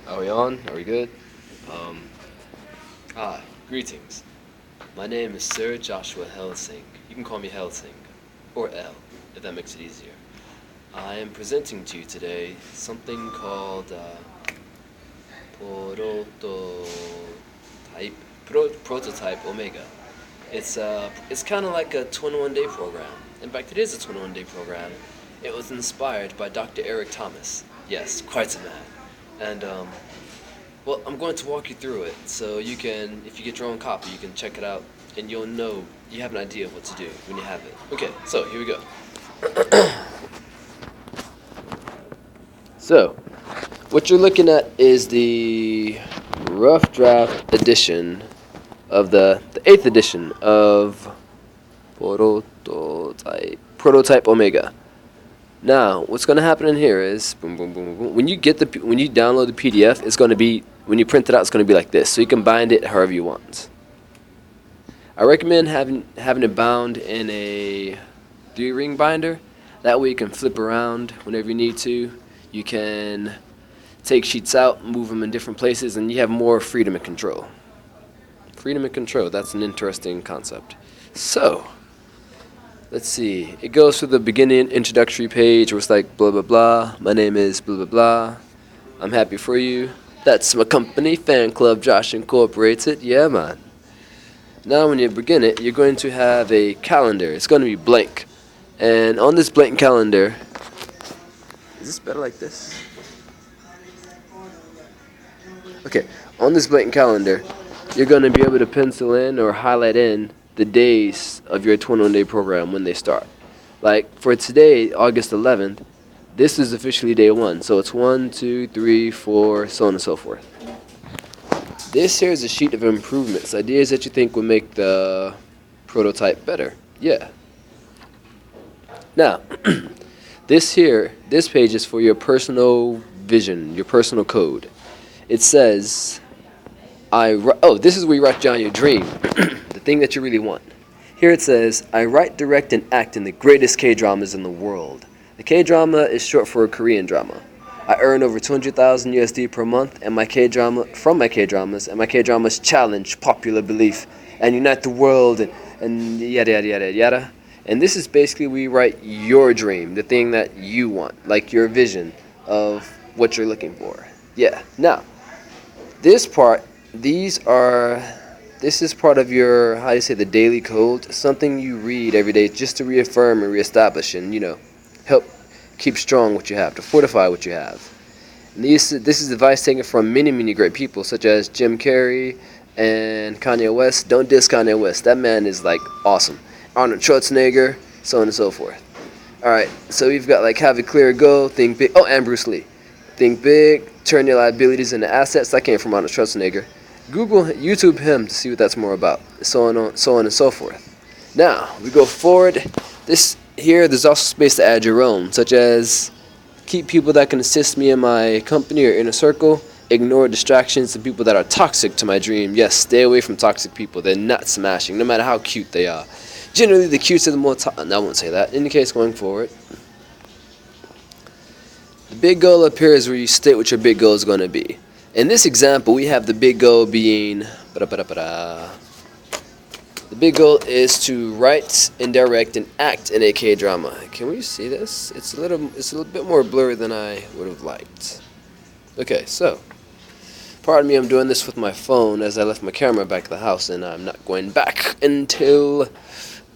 Are we on? Are we good? Um, Hi, greetings. My name is Sir Joshua Hellsing. You can call me Hellsing, or L, if that makes it easier. I am presenting to you today something called prototype, prototype Omega. It's kind of like a 21-day program. In fact, it is a 21-day program. It was inspired by Dr. Eric Thomas. Yes, quite a man. And well, I'm going to walk you through it so you can, if you get your own copy, you can check it out and you'll know, you have an idea of what to do when you have it. Okay, so here we go. So, what you're looking at is the rough draft edition of the 8th edition of Prototype Omega. Now, what's going to happen in here is, boom, boom, boom, boom, boom. When you download the PDF, it's going to be, when you print it out, it's going to be like this. So you can bind it however you want. I recommend having it bound in a 3-ring binder. That way you can flip around whenever you need to. You can take sheets out, move them in different places, and you have more freedom and control. Freedom and control, that's an interesting concept. So, let's see. It goes through the beginning introductory page where it's like blah blah blah. My name is blah blah blah. I'm happy for you. That's my company, Fan Club Josh Incorporated. Yeah, man. Now when you begin it, you're going to have a calendar. It's going to be blank. And on this blank calendar, is this better like this? Okay, on this blank calendar, you're going to be able to pencil in or highlight in the days of your 21-day program when they start. Like for today, August 11th, this is officially day 1. So it's 1, 2, 3, 4, so on and so forth. This here is a sheet of improvements, ideas that you think will make the prototype better. Yeah. Now, this page is for your personal vision, your personal code. It says, this is where you write down your dream, the thing that you really want. Here it says, I write, direct, and act in the greatest K-dramas in the world. The K-drama is short for a Korean drama. I earn over 200,000 USD per month and my K-dramas, and my K-dramas challenge popular belief and unite the world and yada yada yada yada. And this is basically where you write your dream, the thing that you want, like your vision of what you're looking for. Yeah. Now, this is part of your, how do you say, the daily code, something you read every day just to reaffirm and reestablish and, help keep strong what you have, to fortify what you have. And this is advice taken from many, many great people, such as Jim Carrey and Kanye West. Don't diss Kanye West. That man is, like, awesome. Arnold Schwarzenegger, so on and so forth. Alright, so we've got, like, have a clear goal, think big. Oh, and Bruce Lee. Think big, turn your liabilities into assets. That came from Arnold Schwarzenegger. YouTube him to see what that's more about. So on and so forth. Now, we go forward. There's also space to add your own, such as keep people that can assist me in my company or inner circle, ignore distractions and people that are toxic to my dream. Yes, stay away from toxic people. They're not smashing, no matter how cute they are. Generally, the cutest are the more no, I won't say that. In the case going forward, the big goal up here is where you state what your big goal is going to be. In this example, we have the big goal being the big goal is to write and direct and act in a K-drama. Can we see this? It's a little bit more blurry than I would have liked. Okay, so pardon me, I'm doing this with my phone as I left my camera back at the house, and I'm not going back until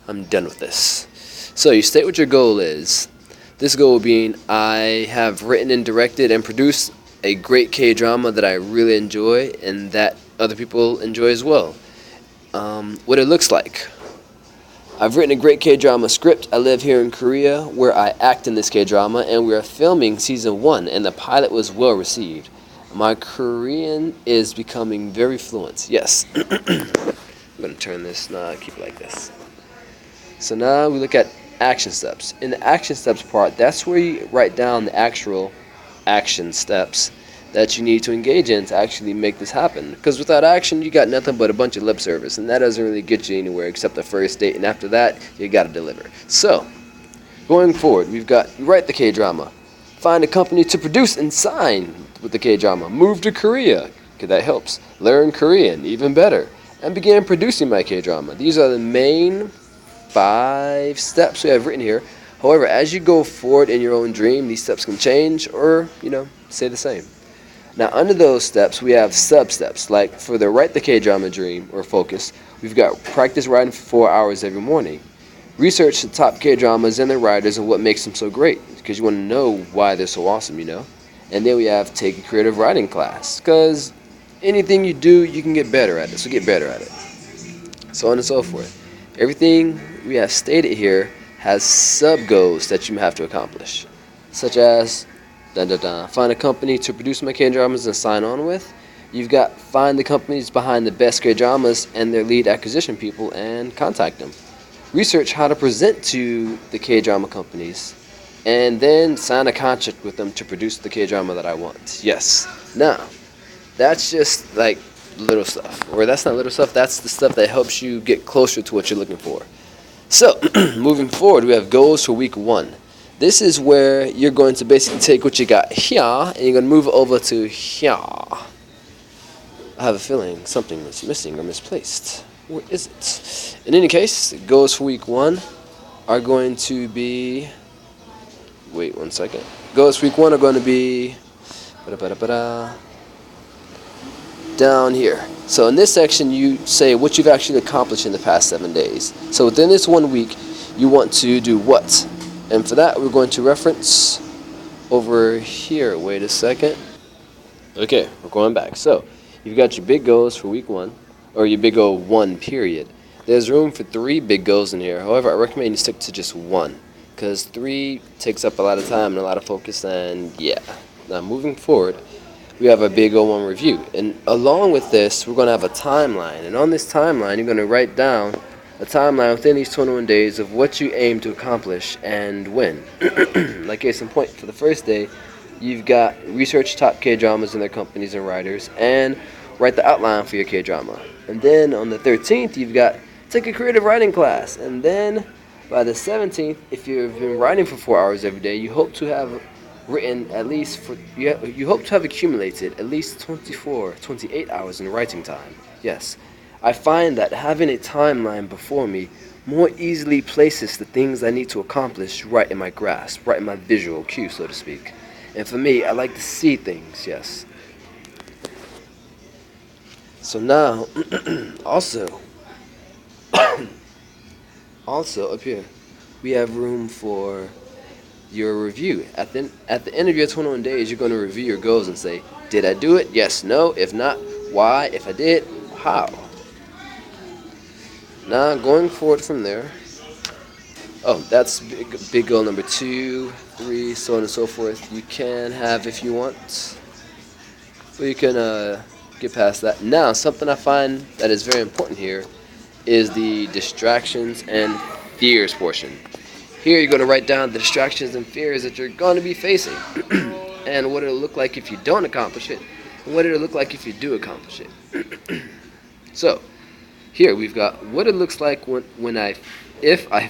I'm done with this. So you state what your goal is. This goal being, I have written and directed and produced a great K-drama that I really enjoy and that other people enjoy as well. What it looks like. I've written a great K-drama script. I live here in Korea where I act in this K-drama, and we are filming season 1, and the pilot was well received. My Korean is becoming very fluent. Yes. I'm going to turn this, keep it like this. So now we look at action steps. In the action steps part, that's where you write down the actual action steps that you need to engage in to actually make this happen. Because without action, you got nothing but a bunch of lip service, and that doesn't really get you anywhere except the first date, and after that, you got to deliver. So, going forward, we've got, you write the K-drama, find a company to produce and sign. with the K-drama. Move to Korea, because that helps. Learn Korean, even better. And begin producing my K-drama. These are the main 5 steps we have written here. However, as you go forward in your own dream, these steps can change or, stay the same. Now, under those steps, we have sub-steps. Like for the Write the K-drama dream or focus, we've got practice writing for 4 hours every morning. Research the top K-dramas and their writers and what makes them so great, because you want to know why they're so awesome, And then we have take a creative writing class, because anything you do, you can get better at it, so get better at it. So on and so forth. Everything we have stated here has sub-goals that you have to accomplish, such as find a company to produce my K-dramas and sign on with. You've got find the companies behind the best K-dramas and their lead acquisition people and contact them. Research how to present to the K-drama companies, and then sign a contract with them to produce the K-drama that I want. Yes. Now, that's just like little stuff. Or that's not little stuff, that's the stuff that helps you get closer to what you're looking for. So, moving forward, we have goals for week 1. This is where you're going to basically take what you got here, and you're going to move it over to here. I have a feeling something is missing or misplaced. Where is it? In any case, goals for week 1 are going to be... Wait 1 second. Goals for week 1 are going to be... down here. So in this section, you say what you've actually accomplished in the past 7 days. So within this 1 week, you want to do what? And for that, we're going to reference over here. Wait a second. Okay, we're going back. So you've got your big goals for week 1, or your big goal 1 period. There's room for 3 big goals in here. However, I recommend you stick to just 1, because 3 takes up a lot of time and a lot of focus, and yeah. Now moving forward, we have a big goal 1 review. And along with this, we're going to have a timeline. And on this timeline, you're going to write down a timeline within these 21 days of what you aim to accomplish and when. Like case in point, for the first day, you've got research top K-dramas and their companies and writers, and write the outline for your K-drama. And then on the 13th, you've got take a creative writing class. And then by the 17th, if you've been writing for 4 hours every day, you hope to have written at least you hope to have accumulated at least 28 hours in writing time. Yes, I find that having a timeline before me more easily places the things I need to accomplish right in my grasp, right in my visual cue, so to speak. And for me, I like to see things. Yes. So now, also up here, we have room for your review. At the end of your 21 days, you're going to review your goals and say, did I do it? Yes, no. If not, why? If I did, how? Now, going forward from there, that's big goal number 2, 3, so on and so forth. You can have if you want, or you can get past that. Now, something I find that is very important here is the distractions and fears portion. Here you're going to write down the distractions and fears that you're going to be facing and what it'll look like if you don't accomplish it and what it'll look like if you do accomplish it. So here we've got what it looks like if I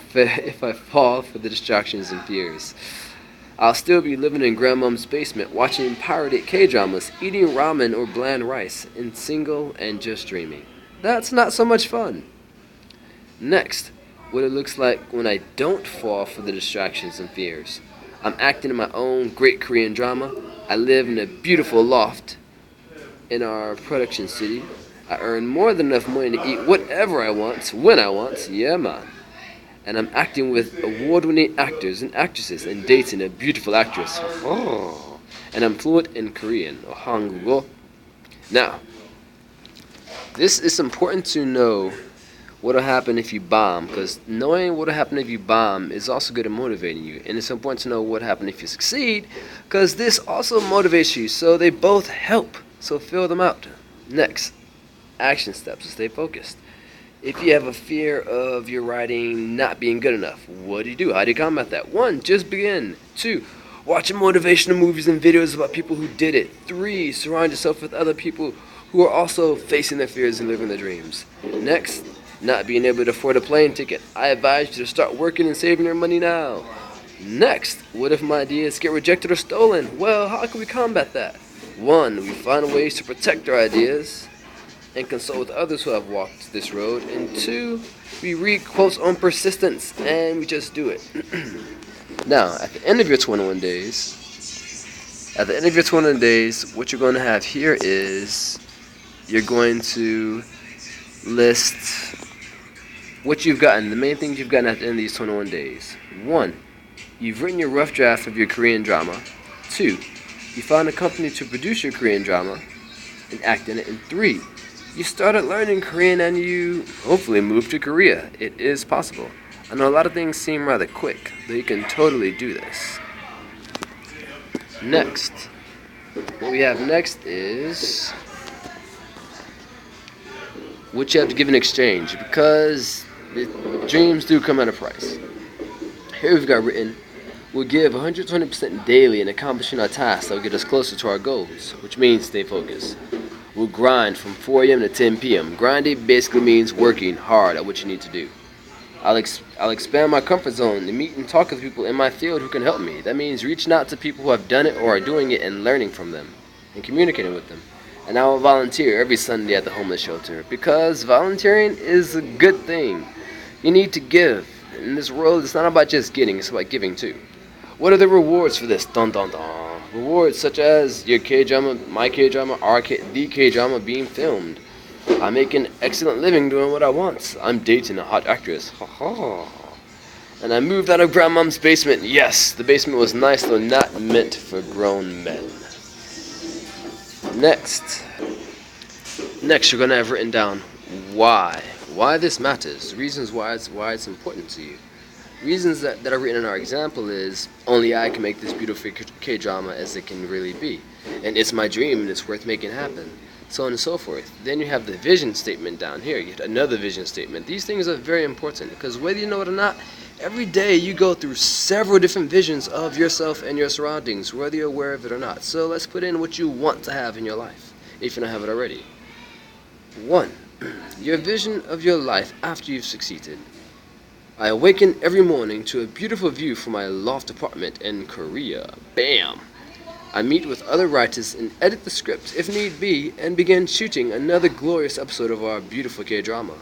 fall for the distractions and fears. I'll still be living in grandmom's basement watching pirated K-dramas, eating ramen or bland rice, and single and just dreaming. That's not so much fun. Next, what it looks like when I don't fall for the distractions and fears. I'm acting in my own great Korean drama. I live in a beautiful loft in our production city. I earn more than enough money to eat whatever I want, when I want, yeah man. And I'm acting with award-winning actors and actresses and dating a beautiful actress. Oh. And I'm fluent in Korean, or Hangul. Now, this is important to know what will happen if you bomb, because knowing what will happen if you bomb is also good at motivating you. And it's important to know what happens if you succeed, because this also motivates you, so they both help. So fill them out. Next, action steps to stay focused. If you have a fear of your writing not being good enough, what do? How do you combat that? 1, just begin. 2, watch motivational movies and videos about people who did it. 3, surround yourself with other people who are also facing their fears and living their dreams. Next, not being able to afford a plane ticket. I advise you to start working and saving your money now. Next, what if my ideas get rejected or stolen? Well, how can we combat that? 1. We find ways to protect our ideas and consult with others who have walked this road. And 2. We read quotes on persistence and we just do it. Now, at the end of your 21 days, what you're going to have here is you're going to list what you've gotten, the main things you've gotten at the end of these 21 days. 1. You've written your rough draft of your Korean drama. 2. You found a company to produce your Korean drama and act in it. And 3. You started learning Korean and you hopefully moved to Korea. It is possible. I know a lot of things seem rather quick, but you can totally do this. Next, what we have next is what you have to give in exchange, because dreams do come at a price. Here we've got written, we'll give 120% daily in accomplishing our tasks that will get us closer to our goals, which means stay focused. We'll grind from 4 a.m. to 10 p.m. Grinding basically means working hard at what you need to do. I'll expand my comfort zone and meet and talk with people in my field who can help me. That means reaching out to people who have done it or are doing it and learning from them and communicating with them. And I will volunteer every Sunday at the homeless shelter, because volunteering is a good thing. You need to give. In this world, it's not about just getting, it's about giving too. What are the rewards for this? Dun dun dun. Rewards such as your K-drama, my K-drama, the K-drama being filmed. I make an excellent living doing what I want. I'm dating a hot actress. Ha ha. And I moved out of grandmom's basement. Yes, the basement was nice, though not meant for grown men. Next, you're going to have written down why. Why this matters. Reasons why it's important to you. Reasons that are written in our example is, only I can make this beautiful K-drama as it can really be. And it's my dream and it's worth making happen. So on and so forth. Then you have the vision statement down here. You have another vision statement. These things are very important, because whether you know it or not, every day you go through several different visions of yourself and your surroundings, whether you're aware of it or not. So let's put in what you want to have in your life, if you don't have it already. 1. Your vision of your life after you've succeeded. I awaken every morning to a beautiful view from my loft apartment in Korea. Bam! I meet with other writers and edit the script if need be and begin shooting another glorious episode of our beautiful K-drama.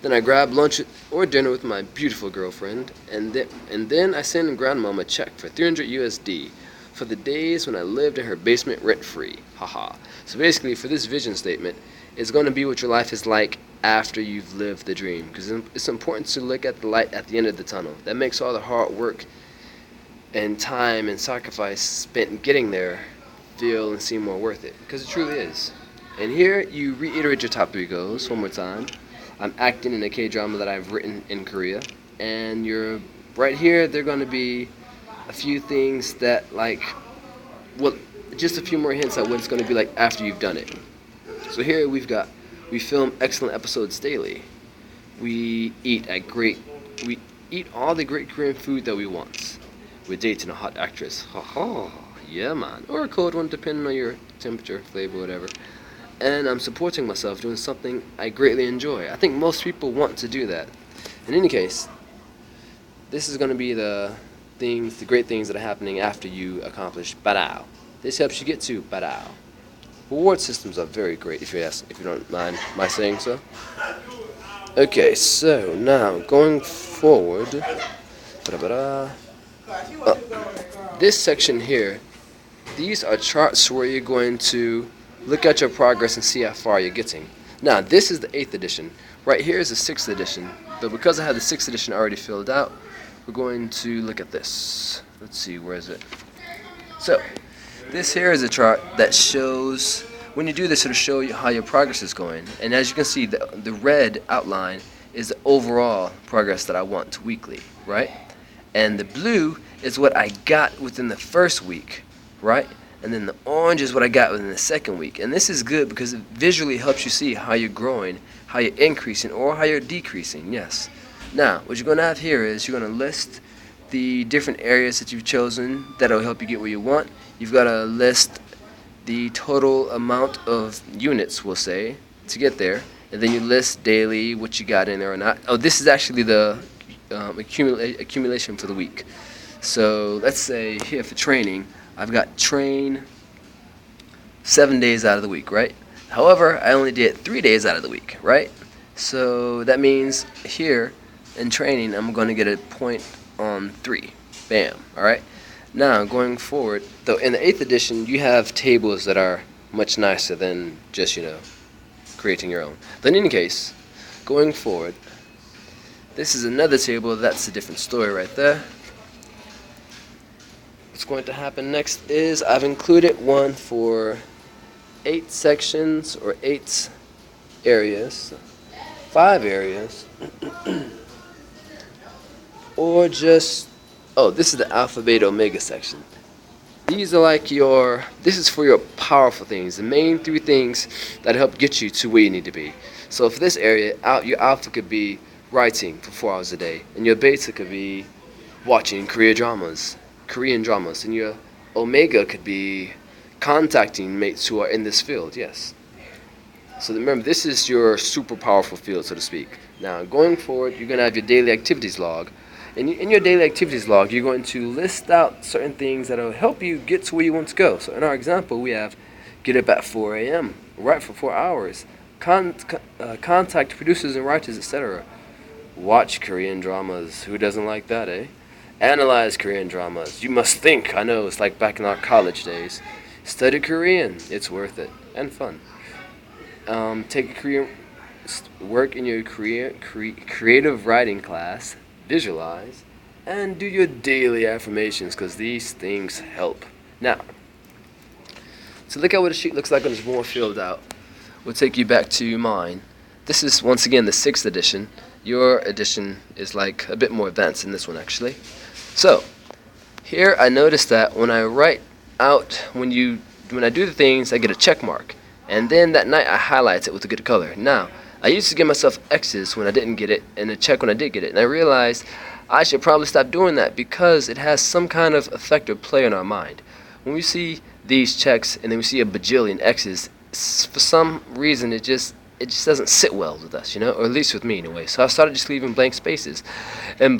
Then I grab lunch or dinner with my beautiful girlfriend, and then I send grandmom a check for 300 USD for the days when I lived in her basement rent-free. Haha. So basically, for this vision statement, it's going to be what your life is like after you've lived the dream, because it's important to look at the light at the end of the tunnel. That makes all the hard work and time and sacrifice spent getting there feel and seem more worth it, because it truly is. And here you reiterate your top 3 goals one more time. I'm acting in a K-drama that I've written in Korea, and you're right here. They're going to be a few things that, just a few more hints at what it's going to be like after you've done it. So here we film excellent episodes daily. We eat all the great Korean food that we want. We're dating a hot actress. Ha ha. Yeah, man. Or a cold one, depending on your temperature, flavor, whatever. And I'm supporting myself doing something I greatly enjoy. I think most people want to do that. In any case, this is going to be the great things that are happening after you accomplish Parao. This helps you get to Parao. Reward systems are very great, if you don't mind my saying so. Okay, so now going forward. This section here, these are charts where you're going to look at your progress and see how far you're getting. Now, this is the 8th edition. Right here is the 6th edition. But because I have the 6th edition already filled out, we're going to look at this. Let's see, where is it? So, this here is a chart that shows, when you do this, it'll show you how your progress is going. And as you can see, the red outline is the overall progress that I want weekly, right? And the blue is what I got within the first week, right? And then the orange is what I got within the second week. And this is good because it visually helps you see how you're growing, how you're increasing, or how you're decreasing, yes. Now, what you're going to have here is you're going to list the different areas that you've chosen that will help you get where you want. You've got to list the total amount of units, we'll say, to get there. And then you list daily what you got in there or not. Oh, this is actually the accumulation for the week. So let's say here for training, I've got train 7 days out of the week, right? However, I only did 3 days out of the week, right? So that means here in training, I'm going to get a point on 3. Bam, alright? Now, going forward, though in the 8th edition, you have tables that are much nicer than just, creating your own. But in any case, going forward, this is another table. That's a different story right there. What's going to happen next is I've included one for 8 sections or 8 areas, 5 areas, or just, oh, this is the alpha, beta, omega section. These are like this is for your powerful things, the main 3 things that help get you to where you need to be. So for this area, your alpha could be writing for 4 hours a day, and your beta could be watching Korean dramas, and your omega could be contacting mates who are in this field, yes. So remember, this is your super powerful field, so to speak. Now, going forward, you're going to have your daily activities log. And in your daily activities log, you're going to list out certain things that will help you get to where you want to go. So in our example, we have get up at 4 a.m., write for 4 hours, contact producers and writers, etc. Watch Korean dramas. Who doesn't like that, eh? Analyze Korean dramas. You must think. I know, it's like back in our college days. Study Korean. It's worth it and fun. Take a Korean, work in your creative writing class. Visualize and do your daily affirmations, because these things help. Now, so look at what a sheet looks like when it's more filled out. We'll take you back to mine. This is once again the 6th edition. Your edition is like a bit more advanced than this one, actually. So here I noticed that when I write out, when I do the things, I get a check mark, and then that night I highlight it with a good color. Now, I used to give myself X's when I didn't get it and a check when I did get it, and I realized I should probably stop doing that because it has some kind of effect or play in our mind. When we see these checks and then we see a bajillion X's, for some reason it just doesn't sit well with us, or at least with me anyway. So I started just leaving blank spaces, and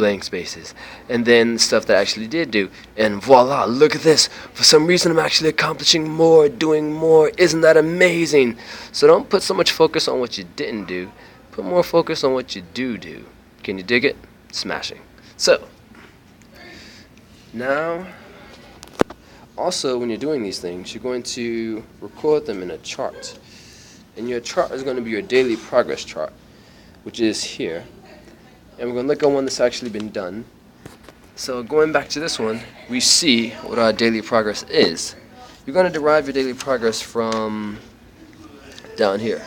then stuff that I actually did do, and voila, look at this. For some reason I'm actually accomplishing more, doing more. Isn't that amazing? So don't put so much focus on what you didn't do. Put more focus on what you do. Can you dig it? Smashing. So now, also when you're doing these things, you're going to record them in a chart. And your chart is going to be your daily progress chart, which is here. And we're going to look at one that's actually been done. So going back to this one, we see what our daily progress is. You're going to derive your daily progress from down here.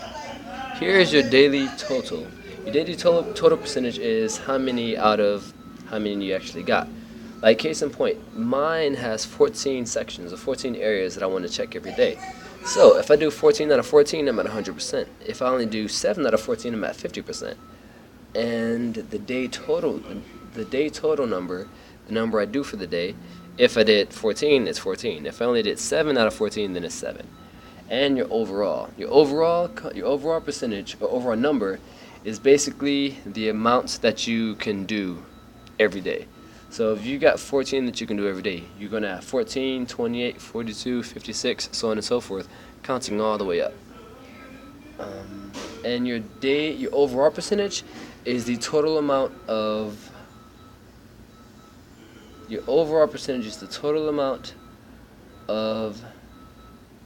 Here is your daily total. Your daily total percentage is how many out of how many you actually got. Like case in point, mine has 14 sections or 14 areas that I want to check every day. So if I do 14 out of 14, I'm at 100%. If I only do 7 out of 14, I'm at 50%. And the day total number, the number I do for the day, if I did 14, it's 14. If I only did 7 out of 14, then it's 7. And your overall percentage or overall number is basically the amounts that you can do every day. So if you got 14 that you can do every day, you're going to have 14, 28, 42, 56, so on and so forth, counting all the way up. And your overall percentage is the total amount of,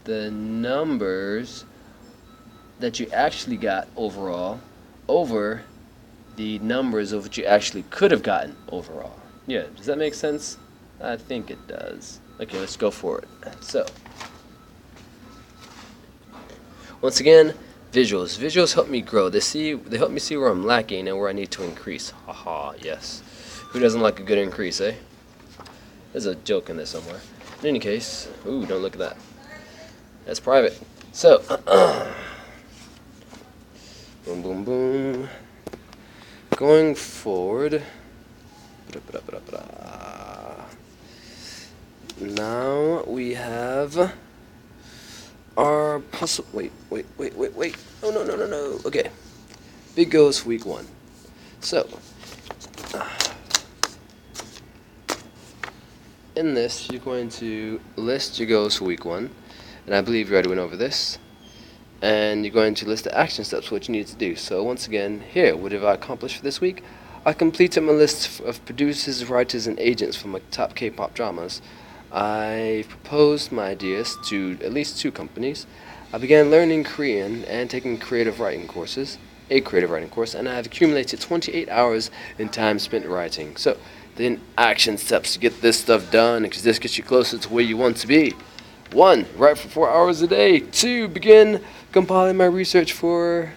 the numbers that you actually got overall over the numbers of what you actually could have gotten overall. Yeah, does that make sense? I think it does. Okay, let's go for it. So, once again, visuals. Visuals help me grow. They help me see where I'm lacking and where I need to increase. Haha, yes. Who doesn't like a good increase, eh? There's a joke in there somewhere. In any case, ooh, don't look at that. That's private. So, boom, boom, boom. Going forward. Now we have our possible. Wait. Oh, no. Okay. Big goals for week 1. So, in this, you're going to list your goals for week 1. And I believe we already went over this. And you're going to list the action steps, what you need to do. So once again, here, what have I accomplished for this week? I completed my list of producers, writers, and agents for my top K-pop dramas. I proposed my ideas to at least 2 companies. I began learning Korean and taking creative writing courses, a creative writing course, and I have accumulated 28 hours in time spent writing. So, then action steps to get this stuff done, because this gets you closer to where you want to be. 1. Write for 4 hours a day. 2. Begin compiling my research for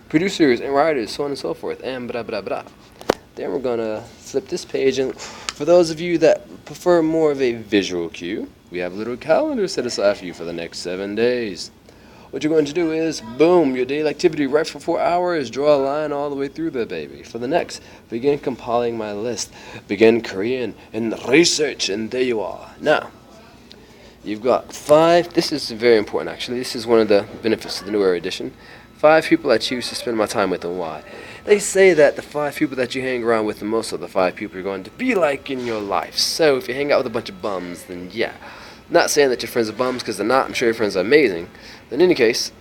producers and writers, so on and so forth, and blah blah blah. Then we're gonna flip this page, and for those of you that prefer more of a visual cue, we have a little calendar set aside for you for the next 7 days. What you're going to do is, boom, your daily activity, write for 4 hours, draw a line all the way through there, baby. For the next, begin compiling my list, begin Korean and research, and there you are. Now, you've got 5, this is very important actually, this is one of the benefits of the newer edition. 5 people I choose to spend my time with, and why. They say that the 5 people that you hang around with the most are the 5 people you're going to be like in your life. So if you hang out with a bunch of bums, then yeah. Not saying that your friends are bums, because they're not. I'm sure your friends are amazing. But in any case,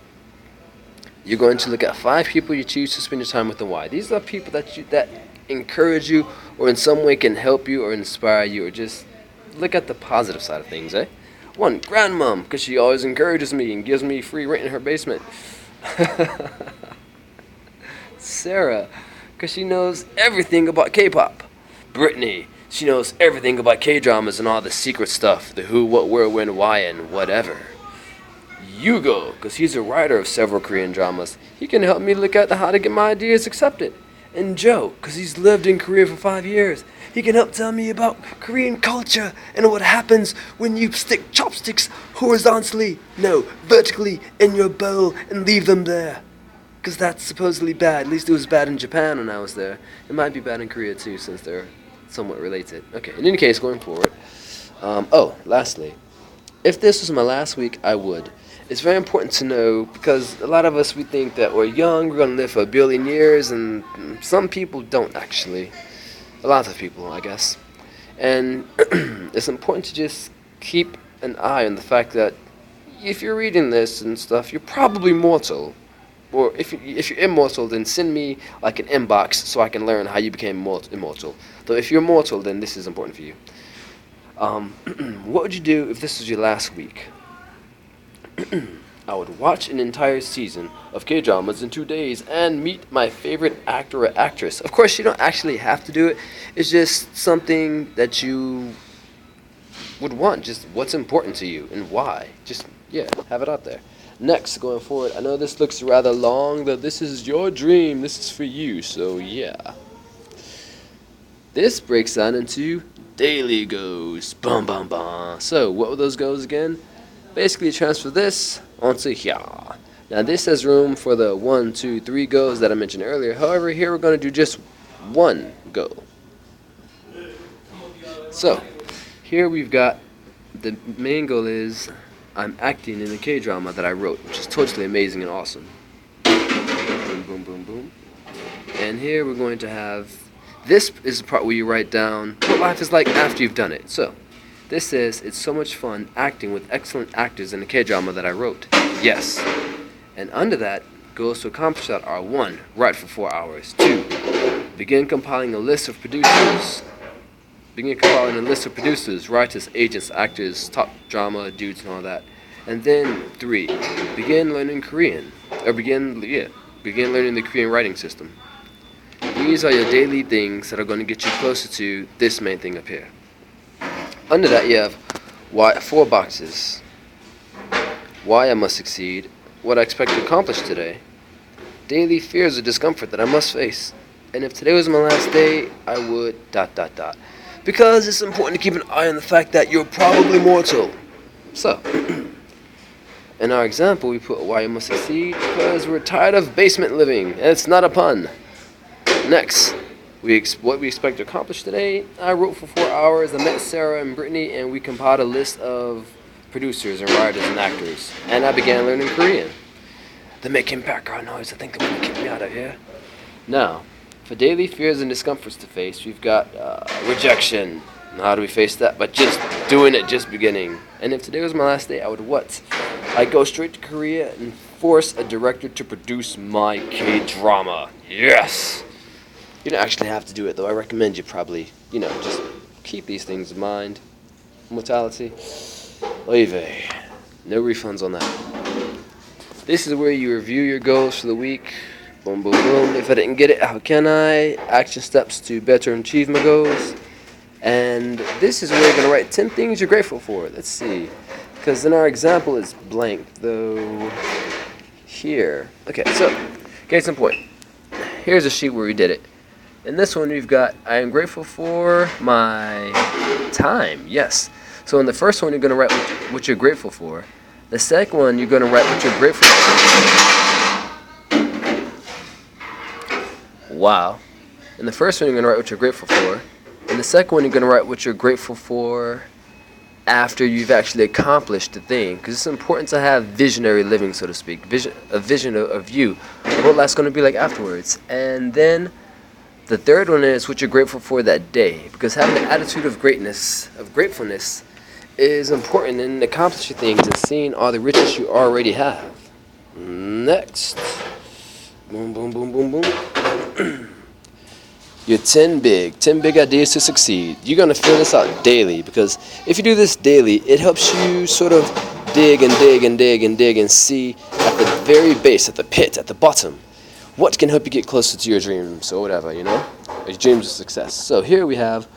you're going to look at 5 people you choose to spend your time with, and why. These are people that encourage you, or in some way can help you or inspire you, or just look at the positive side of things, eh? 1, grandmom, because she always encourages me and gives me free rent in her basement. Sarah, because she knows everything about K-pop. Brittany, she knows everything about K-dramas and all the secret stuff, the who, what, where, when, why, and whatever. Yugo, because he's a writer of several Korean dramas. He can help me look at how to get my ideas accepted. And Joe, because he's lived in Korea for 5 years. He can help tell me about Korean culture and what happens when you stick chopsticks horizontally, no, vertically, in your bowl and leave them there. Because that's supposedly bad. At least it was bad in Japan when I was there. It might be bad in Korea too, since they're somewhat related. Okay, in any case, going forward. Lastly, if this was my last week, I would. It's very important to know, because a lot of us, we think that we're young, we're going to live for 1 billion years, and some people don't actually. A lot of people, I guess. And it's important to just keep an eye on the fact that if you're reading this and stuff, you're probably mortal. Or if you're immortal, then send me like an inbox so I can learn how you became immortal. Though if you're mortal, then this is important for you. What would you do if this was your last week? I would watch an entire season of K-dramas in 2 days and meet my favorite actor or actress. Of course, you don't actually have to do it. It's just something that you would want. Just what's important to you and why. Just, yeah, have it out there. Next, going forward, I know this looks rather long, but this is your dream. This is for you, so yeah. This breaks down into daily goals. Bum, bum, bum. So, what were those goals again? Basically, transfer this onto here. Now, this has room for the 1, 2, 3 goals that I mentioned earlier. However, here we're going to do just 1 goal. So, here we've got the main goal is I'm acting in a K-drama that I wrote, which is totally amazing and awesome. Boom, boom, boom, boom. And here we're going to have, this is the part where you write down what life is like after you've done it. So, this says, it's so much fun acting with excellent actors in a K-drama that I wrote. Yes. And under that, goals to accomplish that are 1, write for 4 hours. 2, begin compiling a list of producers. Writers, agents, actors, top drama dudes, and all that. And then 3, begin learning Korean. Or begin learning the Korean writing system. These are your daily things that are going to get you closer to this main thing up here. Under that, you have 4 boxes. Why I must succeed. What I expect to accomplish today. Daily fears or discomfort that I must face. And if today was my last day, I would ... Because it's important to keep an eye on the fact that you're probably mortal. So, in our example, we put why you must succeed because we're tired of basement living. And it's not a pun. Next, what we expect to accomplish today. I wrote for 4 hours. I met Sarah and Brittany, and we compiled a list of producers and writers and actors. And I began learning Korean. They're making background noise. I think they're going to kick me out of here. Now, for daily fears and discomforts to face, we've got rejection. And how do we face that? By just doing it, just beginning. And if today was my last day, I would what? I'd go straight to Korea and force a director to produce my K-drama. Yes! You don't actually have to do it, though. I recommend you probably, just keep these things in mind. Mortality. Oy vey. No refunds on that. This is where you review your goals for the week. Boom, boom, boom. If I didn't get it, how can I? Action steps to better achieve my goals. And this is where you're going to write 10 things you're grateful for. Let's see. Because in our example, it's blank, though here. Okay, so, case in point. Here's a sheet where we did it. In this one, we've got, I am grateful for my time. Yes. So in the first one, you're going to write what you're grateful for. The second one, you're going to write what you're grateful for. Wow. In the first one, you're going to write what you're grateful for. In the second one, you're going to write what you're grateful for after you've actually accomplished the thing. Because it's important to have visionary living, so to speak. A vision of you, what that's going to be like afterwards. And then the third one is what you're grateful for that day. Because having an attitude of gratefulness, is important in accomplishing things and seeing all the riches you already have. Next. Boom, boom, boom, boom, boom. Your 10 big ideas to succeed. You're going to fill this out daily, because if you do this daily, it helps you sort of dig and dig and dig and dig and see at the very base, at the pit, at the bottom, what can help you get closer to your dreams or whatever, your dreams of success. So here we have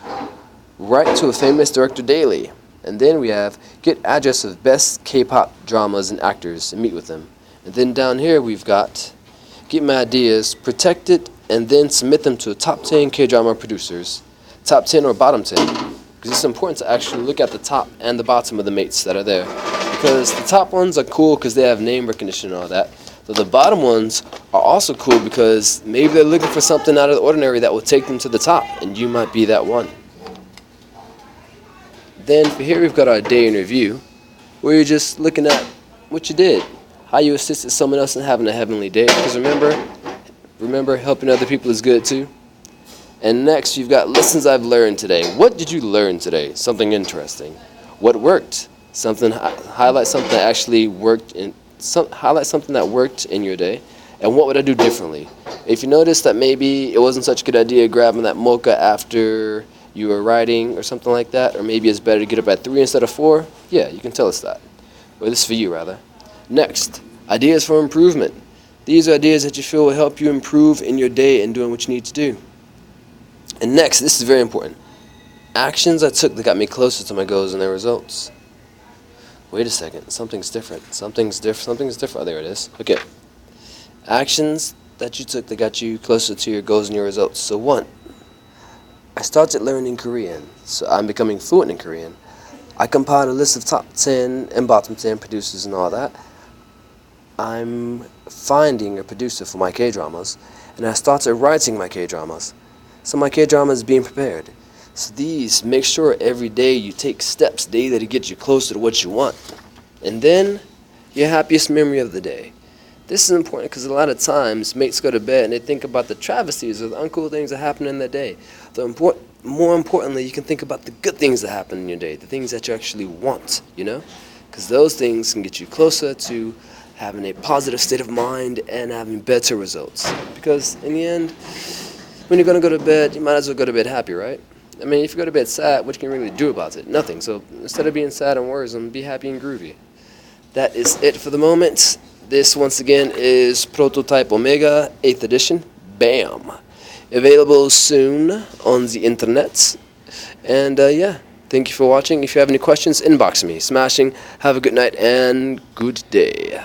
write to a famous director daily. And then we have get address of best K-pop dramas and actors and meet with them. And then down here we've got get my ideas, protect it, and then submit them to top 10 K-drama producers, top 10 or bottom 10. Because it's important to actually look at the top and the bottom of the mates that are there. Because the top ones are cool because they have name recognition and all that. But the bottom ones are also cool because maybe they're looking for something out of the ordinary that will take them to the top, and you might be that one. Then for here we've got our day in review, where you're just looking at what you did, how you assisted someone else in having a heavenly day. Because remember, helping other people is good too. And next you've got lessons I've learned today. What did you learn today? Something interesting. What worked? Highlight something that actually worked highlight something that worked in your day. And what would I do differently? If you notice that maybe it wasn't such a good idea grabbing that mocha after you were writing or something like that, or maybe it's better to get up at 3 instead of 4, yeah, you can tell us that. Or this is for you, rather. Next, ideas for improvement. These are ideas that you feel will help you improve in your day and doing what you need to do. And next, this is very important. Actions I took that got me closer to my goals and their results. Wait a second, something's different. Something's different. Oh, there it is. Okay. Actions that you took that got you closer to your goals and your results. So 1. I started learning Korean, so I'm becoming fluent in Korean. I compiled a list of top 10 and bottom 10 producers and all that. I'm finding a producer for my K-dramas, and I started writing my K-dramas. So my K-drama is being prepared. So these, make sure every day you take steps daily to get you closer to what you want. And then, your happiest memory of the day. This is important because a lot of times mates go to bed and they think about the travesties or the uncool things that happen in their day. More importantly, you can think about the good things that happen in your day, the things that you actually want, because those things can get you closer to having a positive state of mind and having better results. Because in the end, when you're going to go to bed, you might as well go to bed happy, right? I mean, if you go to bed sad, what can you really do about it? Nothing. So instead of being sad and worrisome, be happy and groovy. That is it for the moment. This, once again, is Prototype Omega 8th edition. Bam! Available soon on the internet. And yeah, thank you for watching. If you have any questions, inbox me. Smashing. Have a good night and good day.